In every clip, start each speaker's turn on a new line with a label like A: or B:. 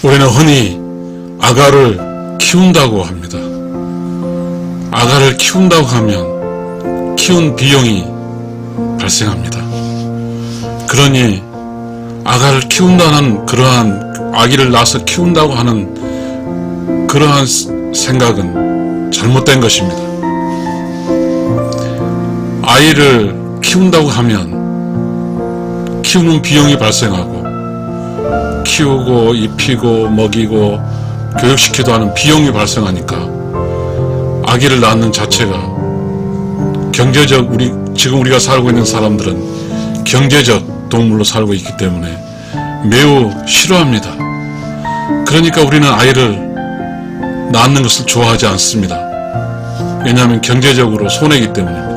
A: 우리는 흔히 아가를 키운다고 합니다. 아가를 키운다고 하면 키운 비용이 발생합니다. 그러니 아가를 키운다는 그러한 아기를 낳아서 키운다고 하는 그러한 생각은 잘못된 것입니다. 아이를 키운다고 하면 키우는 비용이 발생하고 키우고 입히고 먹이고 교육시키도 하는 비용이 발생하니까 아기를 낳는 자체가 경제적 지금 우리가 살고 있는 사람들은 경제적 동물로 살고 있기 때문에 매우 싫어합니다. 그러니까 우리는 아이를 낳는 것을 좋아하지 않습니다. 왜냐하면 경제적으로 손해이기 때문입니다.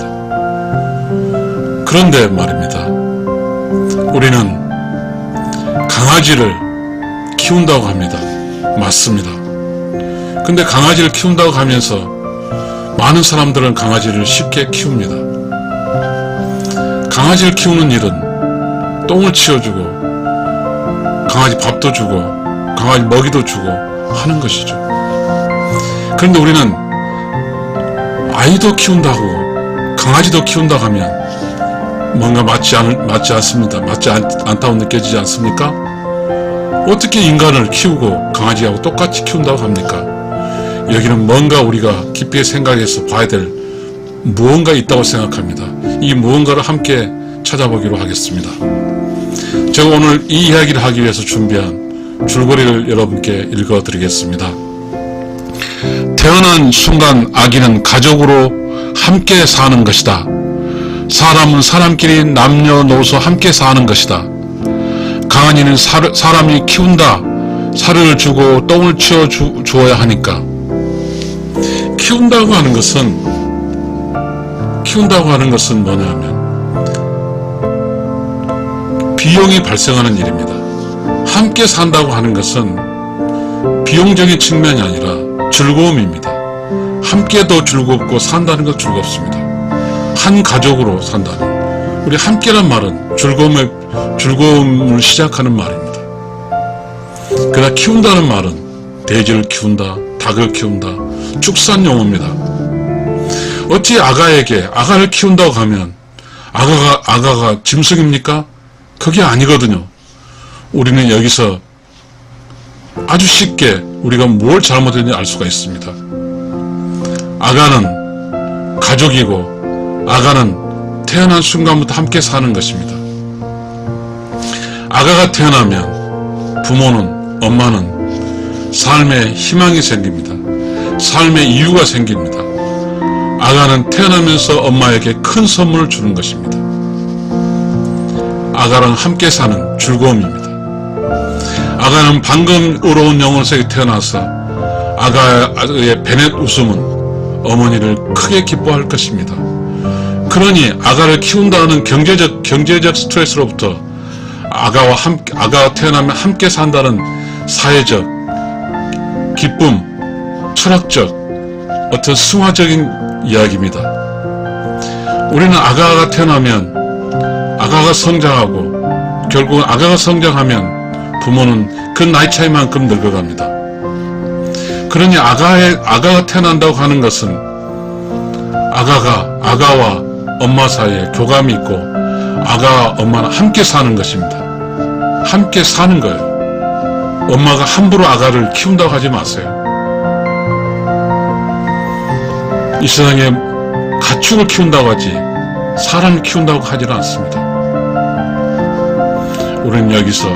A: 그런데 말입니다. 우리는 강아지를 키운다고 합니다. 맞습니다. 근데 강아지를 키운다고 하면서 많은 사람들은 강아지를 쉽게 키웁니다. 강아지를 키우는 일은 똥을 치워주고 강아지 밥도 주고 강아지 먹이도 주고 하는 것이죠. 그런데 우리는 아이도 키운다고 강아지도 키운다고 하면 뭔가 맞지 않습니다. 맞지 않다고 느껴지지 않습니까? 어떻게 인간을 키우고 강아지하고 똑같이 키운다고 합니까? 여기는 뭔가 우리가 깊이 생각해서 봐야 될 무언가 있다고 생각합니다. 이 무언가를 함께 찾아보기로 하겠습니다. 제가 오늘 이 이야기를 하기 위해서 준비한 줄거리를 여러분께 읽어드리겠습니다. 태어난 순간 아기는 가족으로 함께 사는 것이다. 사람은 사람끼리 남녀노소 함께 사는 것이다. 강아지는 사람이 키운다. 사료를 주고 똥을 치워 주어야 하니까. 키운다고 하는 것은 뭐냐면 비용이 발생하는 일입니다. 함께 산다고 하는 것은 비용적인 측면이 아니라 즐거움입니다. 함께도 즐겁고 산다는 것 즐겁습니다. 한 가족으로 산다는 우리 함께란 말은 즐거움을 시작하는 말입니다. 그러나 키운다는 말은 돼지를 키운다, 닭을 키운다, 축산 용어입니다. 어찌 아가를 키운다고 하면 아가가 짐승입니까? 그게 아니거든요. 우리는 여기서 아주 쉽게 우리가 뭘 잘못했는지 알 수가 있습니다. 아가는 가족이고 아가는 태어난 순간부터 함께 사는 것입니다. 아가가 태어나면 부모는, 엄마는 삶에 희망이 생깁니다. 삶의 이유가 생깁니다. 아가는 태어나면서 엄마에게 큰 선물을 주는 것입니다. 아가랑 함께 사는 즐거움입니다. 아가는 방금 울어온 영혼색이 태어나서 아가의 베넷 웃음은 어머니를 크게 기뻐할 것입니다. 그러니 아가를 키운다는 경제적 스트레스로부터 아가가 태어나면 함께 산다는 사회적 기쁨, 철학적 어떤 승화적인 이야기입니다. 우리는 아가가 태어나면 아가가 성장하고 결국은 아가가 성장하면 부모는 그 나이 차이만큼 늙어갑니다. 그러니 아가가 태어난다고 하는 것은 아가와 엄마 사이에 교감이 있고 아가와 엄마는 함께 사는 것입니다. 함께 사는 거예요. 엄마가 함부로 아가를 키운다고 하지 마세요. 이 세상에 가축을 키운다고 하지 사람을 키운다고 하지는 않습니다. 우리는 여기서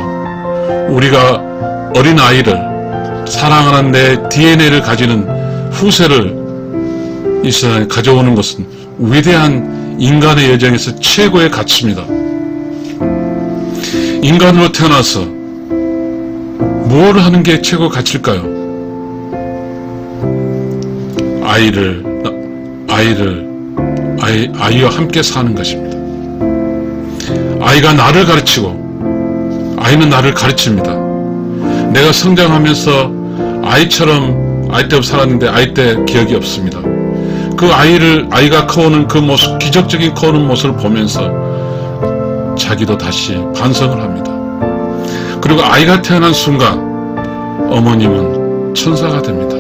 A: 우리가 어린 아이를 사랑하는 내 DNA를 가지는 후세를 이 세상에 가져오는 것은 위대한 인간의 여정에서 최고의 가치입니다. 인간으로 태어나서 무엇을 하는 게 최고 가치일까요? 아이와 함께 사는 것입니다. 아이가 나를 가르치고 아이는 나를 가르칩니다. 내가 성장하면서 아이처럼 아이 때 살았는데 아이 때 기억이 없습니다. 그 아이가 커오는 그 모습, 기적적인 커오는 모습을 보면서 자기도 다시 반성을 합니다. 그리고 아이가 태어난 순간 어머님은 천사가 됩니다.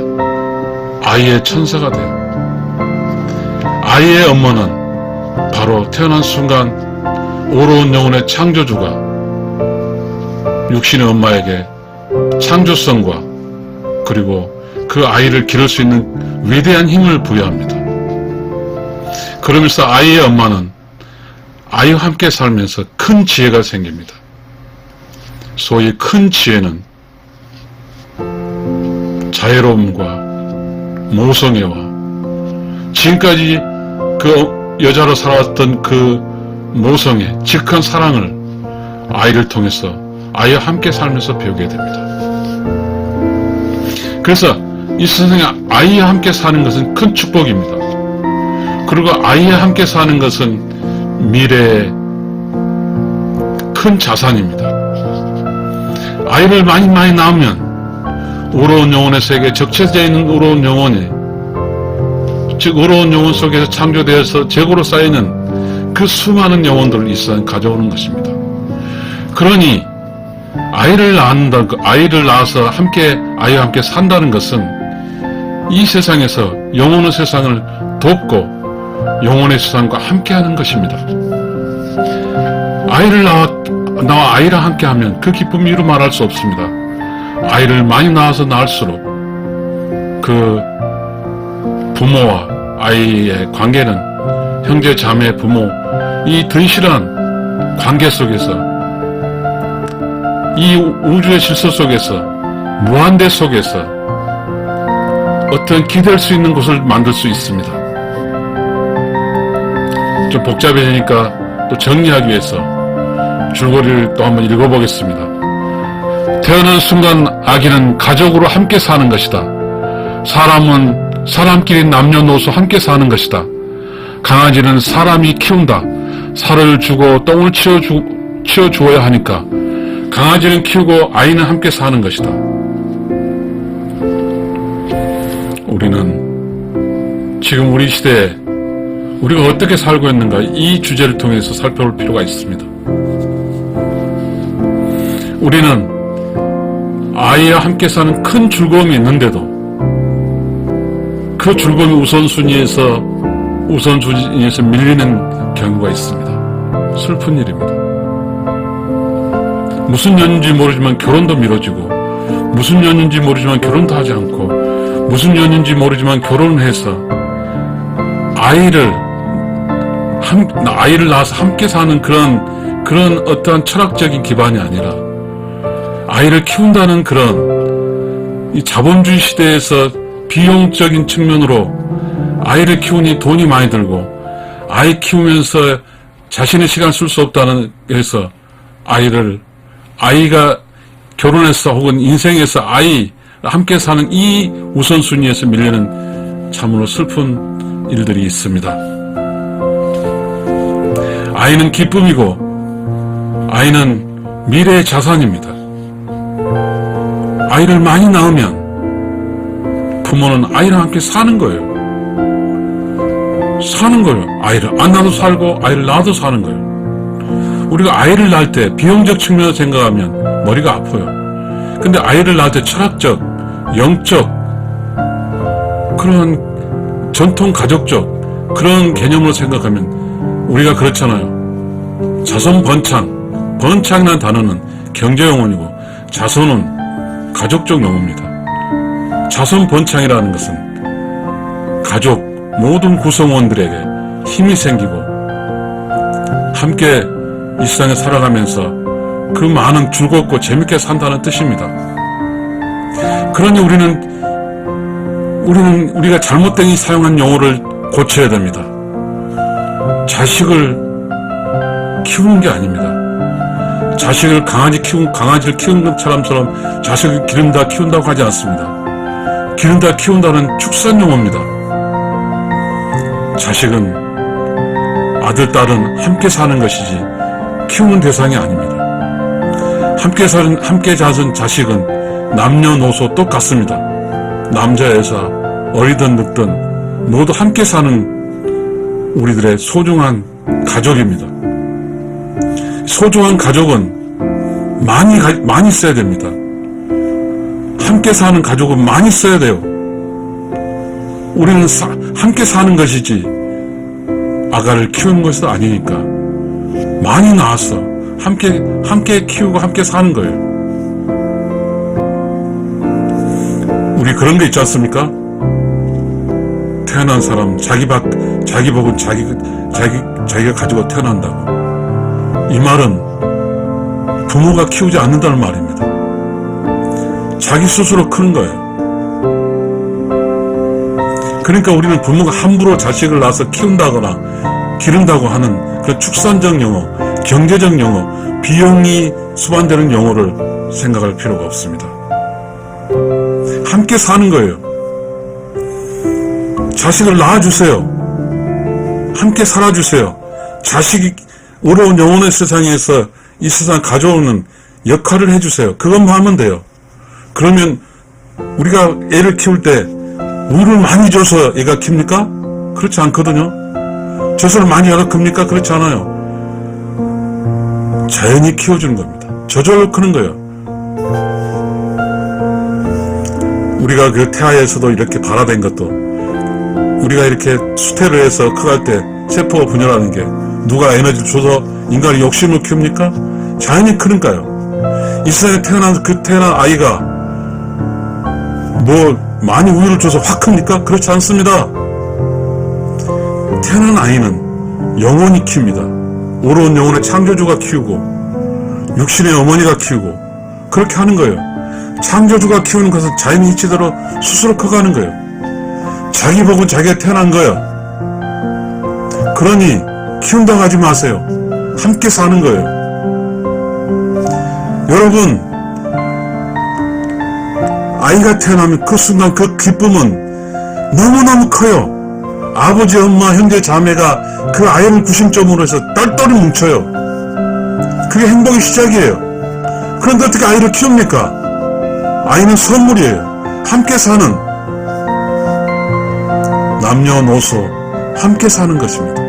A: 아이의 천사가 돼요. 아이의 엄마는 바로 태어난 순간 오로운 영혼의 창조주가 육신의 엄마에게 창조성과 그리고 그 아이를 기를 수 있는 위대한 힘을 부여합니다. 그러면서 아이의 엄마는 아이와 함께 살면서 큰 지혜가 생깁니다. 소위 큰 지혜는 자애로움과 모성애와 지금까지 그 여자로 살아왔던 그 모성애, 직한 사랑을 아이를 통해서 아이와 함께 살면서 배우게 됩니다. 그래서 이 세상에 아이와 함께 사는 것은 큰 축복입니다. 그리고 아이와 함께 사는 것은 미래의 큰 자산입니다. 아이를 많이 낳으면 우러운 영혼의 세계에 적체되어 있는 우러운 영혼이, 즉 우러운 영혼 속에서 창조되어서 재고로 쌓이는 그 수많은 영혼들을 이 세상에 가져오는 것입니다. 그러니 아이를 낳아서 아이와 함께 산다는 것은 이 세상에서 영혼의 세상을 돕고 영혼의 세상과 함께하는 것입니다. 아이를 나와 아이랑 함께하면 그 기쁨이 이루 말할 수 없습니다. 아이를 많이 낳아서 낳을수록 그 부모와 아이의 관계는 형제, 자매, 부모, 이 든실한 관계 속에서, 이 우주의 질서 속에서, 무한대 속에서 어떤 기댈 수 있는 곳을 만들 수 있습니다. 좀 복잡해지니까 또 정리하기 위해서 줄거리를 또 한번 읽어보겠습니다. 태어난 순간 아기는 가족으로 함께 사는 것이다. 사람은 사람끼리 남녀노소 함께 사는 것이다. 강아지는 사람이 키운다. 살을 주고 똥을 치워주어야 하니까 강아지는 키우고 아이는 함께 사는 것이다. 우리는 지금 우리 시대에 우리가 어떻게 살고 있는가, 이 주제를 통해서 살펴볼 필요가 있습니다. 우리는 아이와 함께 사는 큰 즐거움이 있는데도 그 즐거움이 우선순위에서 밀리는 경우가 있습니다. 슬픈 일입니다. 무슨 연인지 모르지만 결혼도 미뤄지고, 무슨 연인지 모르지만 결혼도 하지 않고, 무슨 연인지 모르지만 결혼을 해서 아이를 낳아서 함께 사는 그런 어떠한 철학적인 기반이 아니라 아이를 키운다는 그런 이 자본주의 시대에서 비용적인 측면으로 아이를 키우니 돈이 많이 들고, 아이 키우면서 자신의 시간 쓸 수 없다는 해서 아이가 결혼해서 혹은 인생에서 아이 함께 사는 이 우선순위에서 밀리는 참으로 슬픈 일들이 있습니다. 아이는 기쁨이고 아이는 미래의 자산입니다. 아이를 많이 낳으면 부모는 아이랑 함께 사는 거예요. 아이를 안 낳아도 살고 아이를 낳아도 사는 거예요. 우리가 아이를 낳을 때 비용적 측면으로 생각하면 머리가 아파요. 근데 아이를 낳을 때 철학적, 영적, 그런 전통 가족적 그런 개념으로 생각하면 우리가 그렇잖아요. 자손 번창이라는 단어는 경제용어이고 자손은 가족적 용어입니다. 자손 번창이라는 것은 가족 모든 구성원들에게 힘이 생기고 함께 이 세상에 살아가면서 그 많은 즐겁고 재밌게 산다는 뜻입니다. 그러니 우리가 잘못된 이 사용한 용어를 고쳐야 됩니다. 자식을 키우는 게 아닙니다. 자식을 강아지를 키우는 것처럼 자식을 기른다 키운다고 하지 않습니다. 기른다 키운다는 축산 용어입니다. 자식은 아들, 딸은 함께 사는 것이지 키우는 대상이 아닙니다. 함께 자란 자식은 남녀노소 똑같습니다. 남자, 여자, 어리든 늙든 모두 함께 사는 우리들의 소중한 가족입니다. 소중한 가족은 많이 있어야 됩니다. 함께 사는 가족은 많이 써야 돼요. 우리는 함께 사는 것이지 아가를 키우는 것은 아니니까 많이 낳았어. 함께 키우고 함께 사는 거예요. 우리 그런 게 있지 않습니까? 태어난 사람 자기 복은 자기가 가지고 태어난다고. 이 말은 부모가 키우지 않는다는 말입니다. 자기 스스로 크는 거예요. 그러니까 우리는 부모가 함부로 자식을 낳아서 키운다거나 기른다고 하는 그런 축산적 용어, 경제적 용어, 비용이 수반되는 용어를 생각할 필요가 없습니다. 함께 사는 거예요. 자식을 낳아주세요. 함께 살아주세요. 자식이 어려운 영혼의 세상에서 이 세상 가져오는 역할을 해주세요. 그것만 하면 돼요. 그러면 우리가 애를 키울 때 우유를 많이 줘서 애가 킵니까? 그렇지 않거든요. 젖을 많이 애가 큽니까? 그렇지 않아요. 자연히 키워주는 겁니다. 저절로 크는 거예요. 우리가 그 태아에서도 이렇게 발화된 것도 우리가 이렇게 수태를 해서 커갈 때 세포가 분열하는 게 누가 에너지를 줘서 인간이 욕심을 키웁니까? 자연히 크니까요. 이 세상에 태어난 아이가 뭐 많이 우유를 줘서 확 큽니까? 그렇지 않습니다. 태어난 아이는 영혼이 킵니다. 오로운 영혼의 창조주가 키우고 육신의 어머니가 키우고 그렇게 하는 거예요. 창조주가 키우는 것은 자연의 이치대로 스스로 커가는 거예요. 자기 복은 자기가 태어난 거예요. 그러니 키운다고 하지 마세요. 함께 사는 거예요. 여러분, 아이가 태어나면 그 순간 그 기쁨은 너무너무 커요. 아버지, 엄마, 형제, 자매가 그 아이를 구심점으로 해서 똘똘이 뭉쳐요. 그게 행복의 시작이에요. 그런데 어떻게 아이를 키웁니까? 아이는 선물이에요. 함께 사는, 남녀노소 함께 사는 것입니다.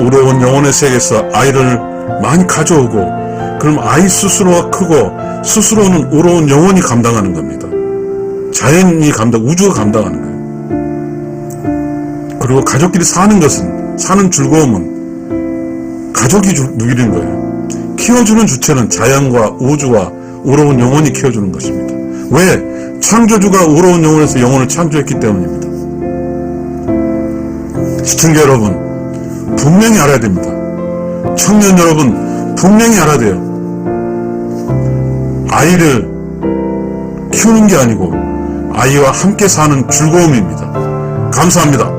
A: 어려운 영혼의 세계에서 아이를 많이 가져오고, 그럼 아이 스스로가 크고 스스로는 어려운 영혼이 감당하는 겁니다. 자연이 우주가 감당하는 거예요. 그리고 가족끼리 사는 즐거움은 가족이 누리는 거예요. 키워주는 주체는 자연과 우주와 어려운 영혼이 키워주는 것입니다. 왜? 창조주가 어려운 영혼에서 영혼을 창조했기 때문입니다. 시청자 여러분, 분명히 알아야 됩니다. 청년 여러분, 분명히 알아야 돼요. 아이를 키우는 게 아니고 아이와 함께 사는 즐거움입니다. 감사합니다.